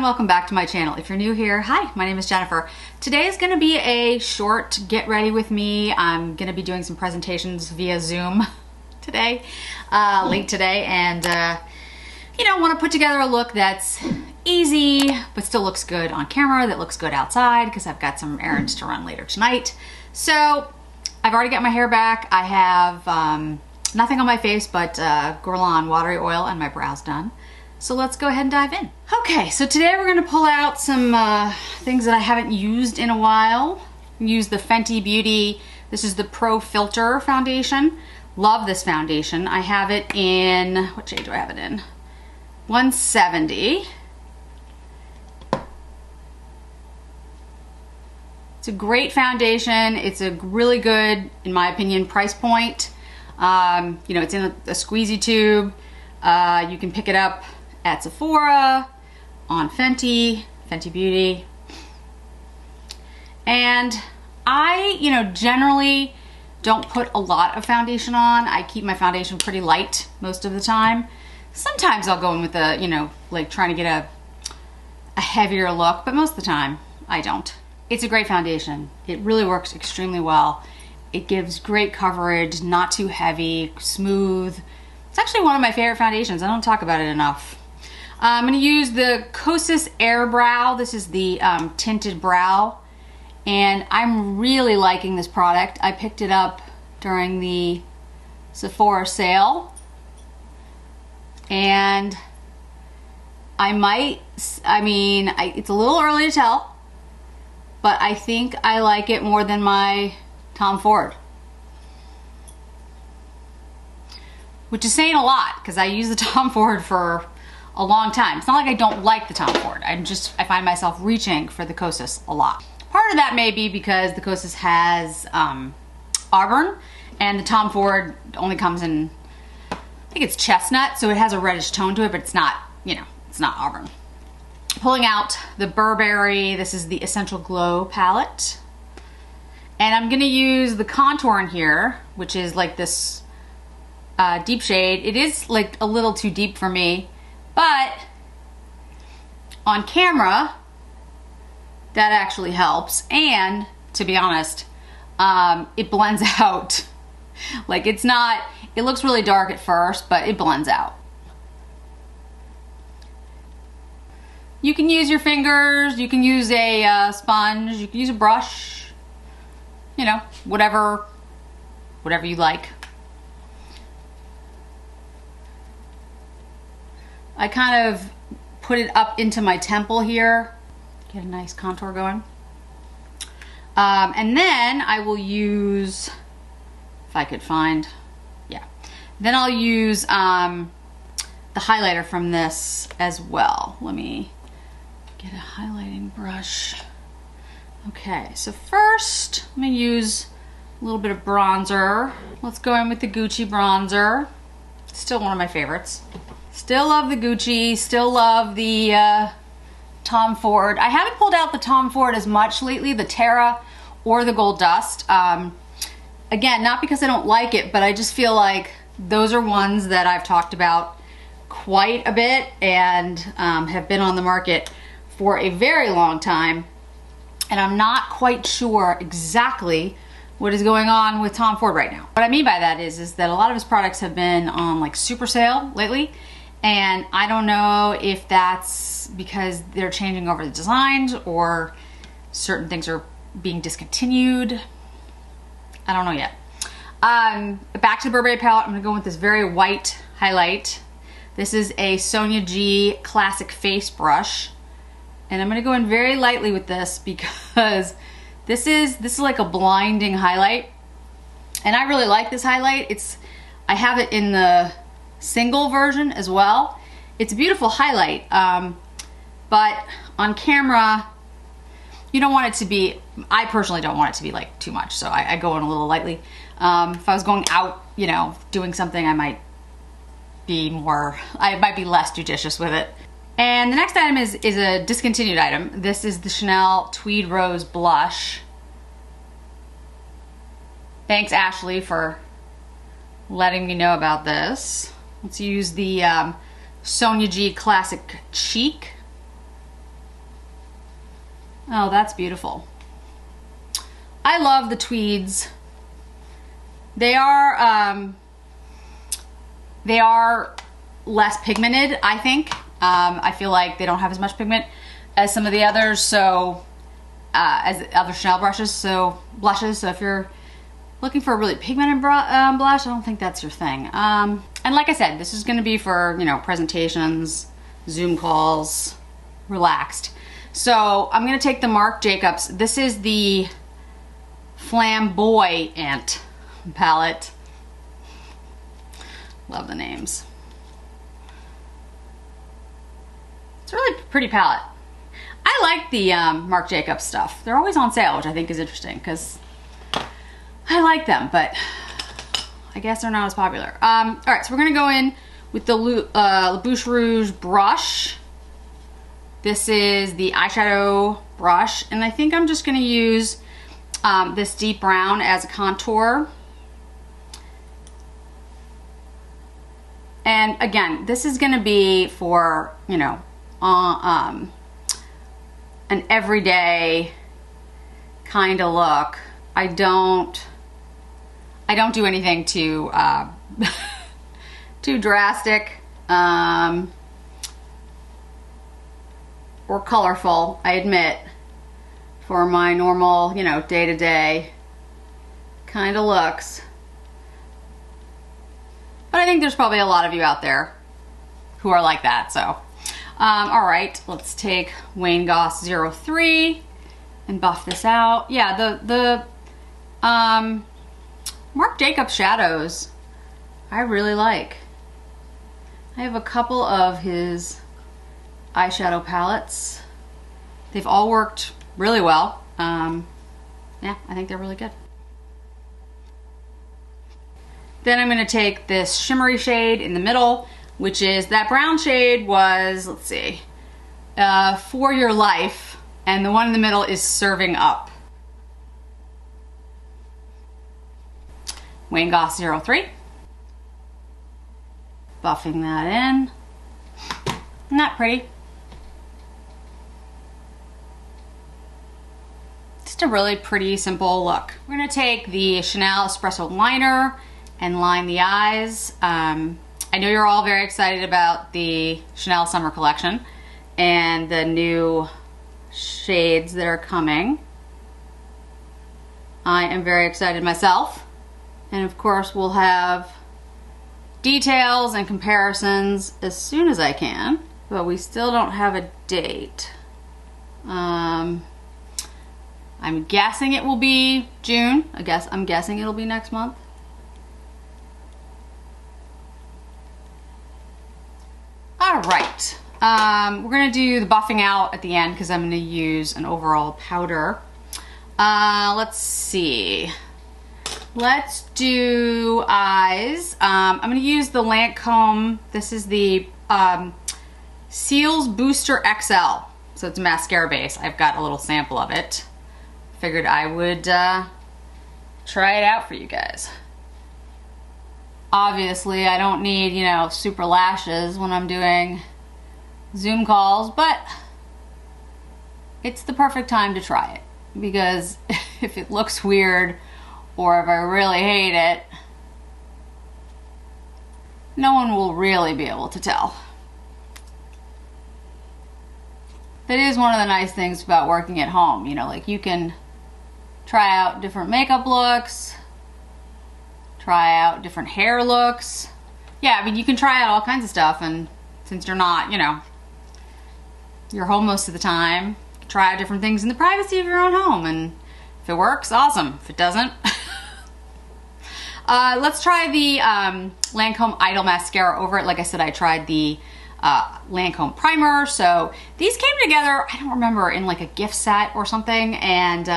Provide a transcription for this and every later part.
welcome back to my channel. If you're new here, hi, my name is Jennifer. Today is going to be a short get ready with me. I'm going to be doing some presentations via Zoom today, late today, and you know, want to put together a look that's easy but still looks good on camera, that looks good outside because I've got some errands to run later tonight. So I've already got my hair back. I have nothing on my face but Grwm watery oil and my brows done. So let's go ahead and dive in. Okay, so today we're gonna pull out some things that I haven't used in a while. Use the Fenty Beauty, this is the Pro Filter foundation. Love this foundation. I have it in, what shade do I have it in? 170. It's a great foundation. It's a really good, in my opinion, price point. You know, it's in a squeezy tube. You can pick it up at Sephora, on Fenty Beauty. And I, you know, generally don't put a lot of foundation on. I keep my foundation pretty light most of the time. Sometimes I'll go in with a, you know, like trying to get a heavier look, but most of the time I don't. It's a great foundation. It really works extremely well. It gives great coverage, not too heavy, smooth. It's actually one of my favorite foundations. I don't talk about it enough. I'm going to use the Kosas Air Brow. This is the tinted brow, and I'm really liking this product. I picked it up during the Sephora sale, and it's a little early to tell, but I think I like it more than my Tom Ford. Which is saying a lot, because I use the Tom Ford for a long time. It's not like I don't like the Tom Ford. I find myself reaching for the Kosas a lot. Part of that may be because the Kosas has auburn, and the Tom Ford only comes in, I think it's chestnut, so it has a reddish tone to it, but it's not, you know, it's not auburn. Pulling out the Burberry, this is the Essential Glow palette. And I'm gonna use the contour in here, which is like this deep shade. It is like a little too deep for me, but on camera, that actually helps. And to be honest, it blends out. Like it looks really dark at first, but it blends out. You can use your fingers, you can use a sponge, you can use a brush, you know, whatever you like. I kind of put it up into my temple here, get a nice contour going. And then I will use, if I could find, yeah. Then I'll use the highlighter from this as well. Let me get a highlighting brush. Okay, so first I'm gonna use a little bit of bronzer. Let's go in with the Gucci bronzer. Still one of my favorites. Still love the Gucci, still love the Tom Ford. I haven't pulled out the Tom Ford as much lately, the Terra or the Gold Dust. Again, not because I don't like it, but I just feel like those are ones that I've talked about quite a bit and have been on the market for a very long time. And I'm not quite sure exactly what is going on with Tom Ford right now. What I mean by that is that a lot of his products have been on like super sale lately. And I don't know if that's because they're changing over the designs or certain things are being discontinued. I don't know yet. Back to the Burberry palette, I'm gonna go with this very white highlight. This is a Sonia G Classic Face Brush. And I'm gonna go in very lightly with this because this is like a blinding highlight. And I really like this highlight. I have it in the single version as well. It's a beautiful highlight, but on camera you don't want it to be, I personally don't want it to be like too much, so I go in a little lightly. If I was going out, you know, doing something, I might be less judicious with it. And the next item is a discontinued item. This is the Chanel Tweed Rose blush. Thanks Ashley for letting me know about this. Let's use the Sonia G Classic Cheek. Oh, that's beautiful. I love the tweeds. They are less pigmented, I think. I feel like they don't have as much pigment as some of the others, so as other Chanel blushes. So if you're looking for a really pigmented blush, I don't think that's your thing. And like I said, this is going to be for, you know, presentations, Zoom calls, relaxed. So I'm going to take the Marc Jacobs. This is the Flamboyant palette. Love the names. It's a really pretty palette. I like the Marc Jacobs stuff. They're always on sale, which I think is interesting because I like them, but I guess they're not as popular. All right, so we're gonna go in with the La Bouche Rouge brush. This is the eyeshadow brush, and I think I'm just gonna use this deep brown as a contour. And again, this is gonna be for, you know, an everyday kind of look. I don't do anything too too drastic or colorful, I admit, for my normal, you know, day-to-day kind of looks. But I think there's probably a lot of you out there who are like that, so. All right, let's take Wayne Goss 03 and buff this out. Yeah, the Marc Jacobs shadows, I really like. I have a couple of his eyeshadow palettes. They've all worked really well. Yeah, I think they're really good. Then I'm gonna take this shimmery shade in the middle, which is, that brown shade was, let's see, For Your Life, and the one in the middle is Serving Up. Wayne Goss 03. Buffing that in. Isn't that pretty? Just a really pretty, simple look. We're gonna take the Chanel Espresso Liner and line the eyes. I know you're all very excited about the Chanel Summer Collection and the new shades that are coming. I am very excited myself. And of course, we'll have details and comparisons as soon as I can, but we still don't have a date. I'm guessing it will be June. I'm guessing it'll be next month. All right, we're gonna do the buffing out at the end because I'm gonna use an overall powder. Let's see. Let's do eyes. I'm gonna use the Lancome. This is the Seals Booster XL. So it's a mascara base. I've got a little sample of it. Figured I would try it out for you guys. Obviously, I don't need, you know, super lashes when I'm doing Zoom calls, but it's the perfect time to try it, because if it looks weird or if I really hate it, no one will really be able to tell. That is one of the nice things about working at home, you know, like you can try out different makeup looks, try out different hair looks. Yeah, I mean, you can try out all kinds of stuff, and since you're not, you know, you're home most of the time, you can try out different things in the privacy of your own home, and if it works, awesome. If it doesn't, let's try the Lancome Idol Mascara over it. Like I said, I tried the Lancome primer, so these came together, I don't remember, in like a gift set or something, and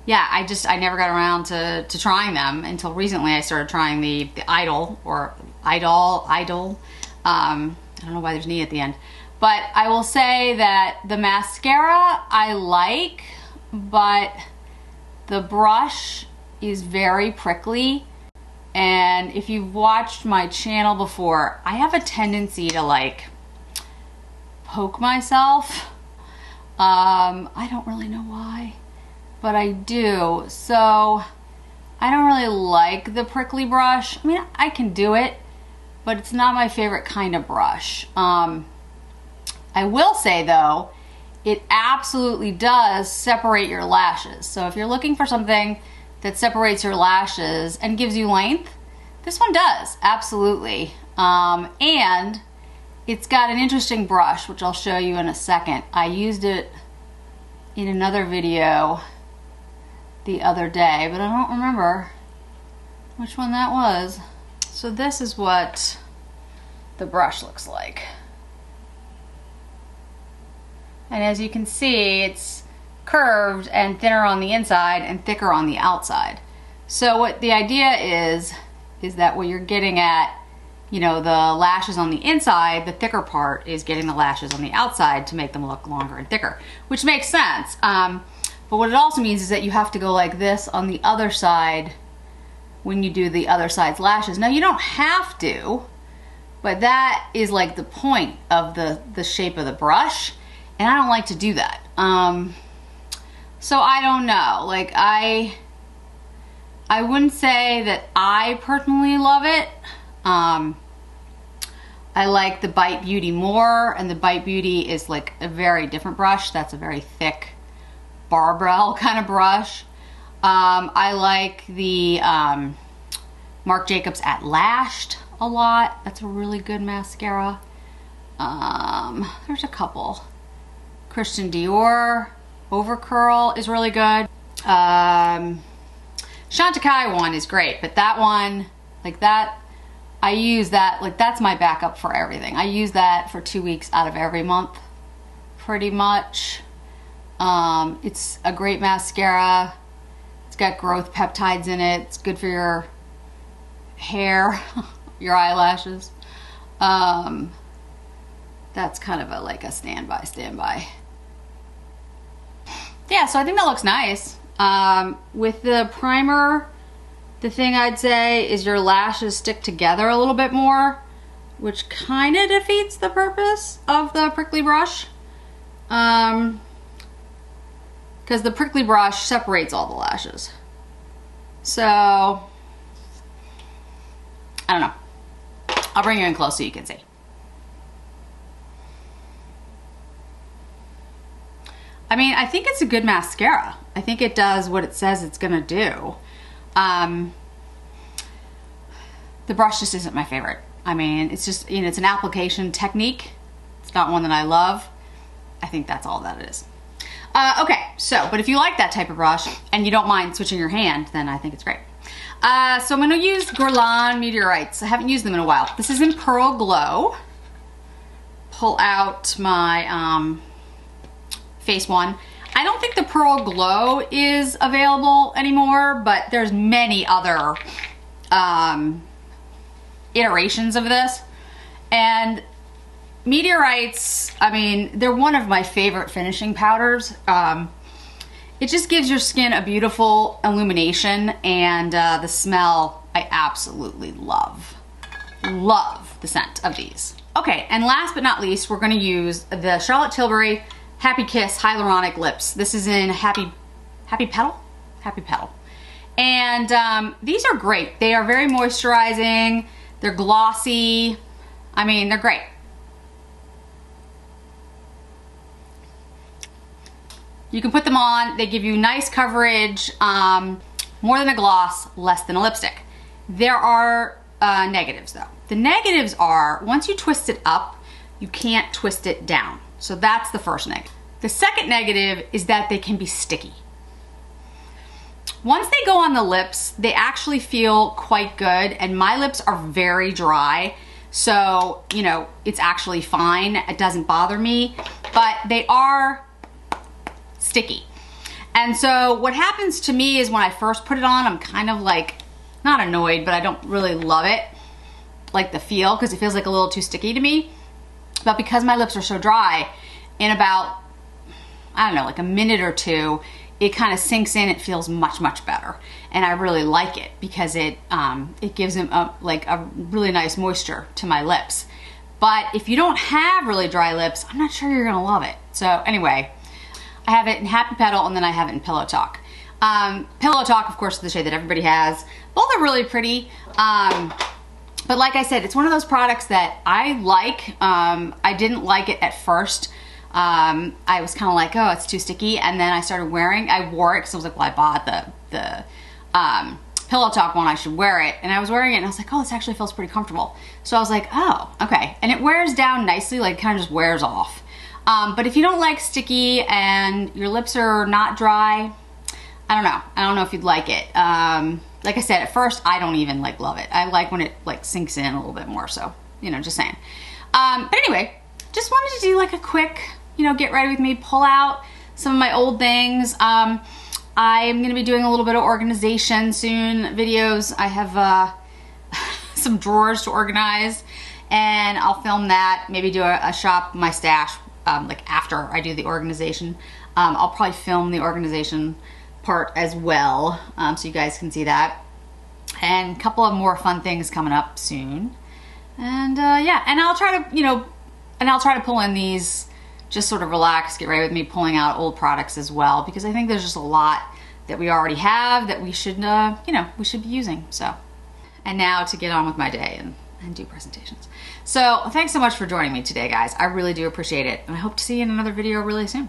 yeah, I never got around to trying them until recently. I started trying the Idol, or Idol. I don't know why there's an E at the end. But I will say that the mascara I like, but the brush is very prickly. And if you've watched my channel before, I have a tendency to like poke myself I don't really know why, but I do. So I don't really like the prickly brush. I mean, I can do it, but it's not my favorite kind of brush. I will say though, it absolutely does separate your lashes. So if you're looking for something that separates your lashes and gives you length, this one does, absolutely. And it's got an interesting brush, which I'll show you in a second. I used it in another video the other day, but I don't remember which one that was. So this is what the brush looks like. And as you can see, it's curved and thinner on the inside and thicker on the outside. So what the idea is that what you're getting at, you know, the lashes on the inside, the thicker part is getting the lashes on the outside to make them look longer and thicker, which makes sense. But what it also means is that you have to go like this on the other side when you do the other side's lashes. Now you don't have to, but that is like the point of the shape of the brush, and I don't like to do that. So I don't know, like I wouldn't say that I personally love it. I like the Bite Beauty more, and the Bite Beauty is like a very different brush. That's a very thick barbell kind of brush. I like the Marc Jacobs at Lashed a lot. That's a really good mascara. There's a couple. Christian Dior Overcurl is really good. Chantecaille one is great, but that one, like that, I use that, like that's my backup for everything. I use that for 2 weeks out of every month, pretty much. It's a great mascara. It's got growth peptides in it. It's good for your hair, your eyelashes. That's kind of like a standby. Yeah, so I think that looks nice. With the primer, the thing I'd say is your lashes stick together a little bit more, which kind of defeats the purpose of the prickly brush. Because the prickly brush separates all the lashes. So, I don't know. I'll bring you in close so you can see. I mean, I think it's a good mascara. I think it does what it says it's gonna do. The brush just isn't my favorite. I mean, it's just, you know, it's an application technique. It's not one that I love. I think that's all that it is. Okay, so, but if you like that type of brush and you don't mind switching your hand, then I think it's great. So I'm gonna use Grwm Meteorites. I haven't used them in a while. This is in Pearl Glow. Pull out my face one. I don't think the Pearl Glow is available anymore, but there's many other iterations of this. And Meteorites, I mean, they're one of my favorite finishing powders. It just gives your skin a beautiful illumination, and the smell I absolutely love. Love the scent of these. Okay, and last but not least, we're gonna use the Charlotte Tilbury Happy Kiss Hyaluronic Lips. This is in Happy Petal? Happy Petal. And these are great. They are very moisturizing. They're glossy. I mean, they're great. You can put them on. They give you nice coverage, more than a gloss, less than a lipstick. There are negatives though. The negatives are, once you twist it up, you can't twist it down. So that's the first negative. The second negative is that they can be sticky. Once they go on the lips, they actually feel quite good, and my lips are very dry, so, you know, it's actually fine. It doesn't bother me, but they are sticky. And so what happens to me is when I first put it on, I'm kind of like, not annoyed, but I don't really love it, like the feel, because it feels like a little too sticky to me. But because my lips are so dry, in about, I don't know, like a minute or two, it kind of sinks in. It feels much, much better. And I really like it because it gives them like a really nice moisture to my lips. But if you don't have really dry lips, I'm not sure you're gonna love it. So anyway, I have it in Happy Petal, and then I have it in Pillow Talk. Pillow Talk, of course, is the shade that everybody has. Both are really pretty. But like I said, it's one of those products that I like. I didn't like it at first. I was kind of like, oh, it's too sticky. And then I started wearing, I wore it because I was like, well, I bought the Pillow Talk one, I should wear it. And I was wearing it and I was like, oh, this actually feels pretty comfortable. So I was like, oh, okay. And it wears down nicely, like kind of just wears off. But if you don't like sticky and your lips are not dry, I don't know. I don't know if you'd like it. Like I said, at first, I don't even like love it. I like when it like sinks in a little bit more. So, you know, just saying. But anyway, just wanted to do like a quick, you know, get ready with me, pull out some of my old things. I'm going to be doing a little bit of organization soon, videos. I have some drawers to organize, and I'll film that, maybe do a shop my stash like after I do the organization. I'll probably film the organization part as well, so you guys can see that. And a couple of more fun things coming up soon. And yeah, and I'll try to, you know, I'll try to pull in these, just sort of relax, get ready with me, pulling out old products as well, because I think there's just a lot that we already have that we should, you know, we should be using. So, and now to get on with my day and do presentations. So thanks so much for joining me today, guys. I really do appreciate it. And I hope to see you in another video really soon.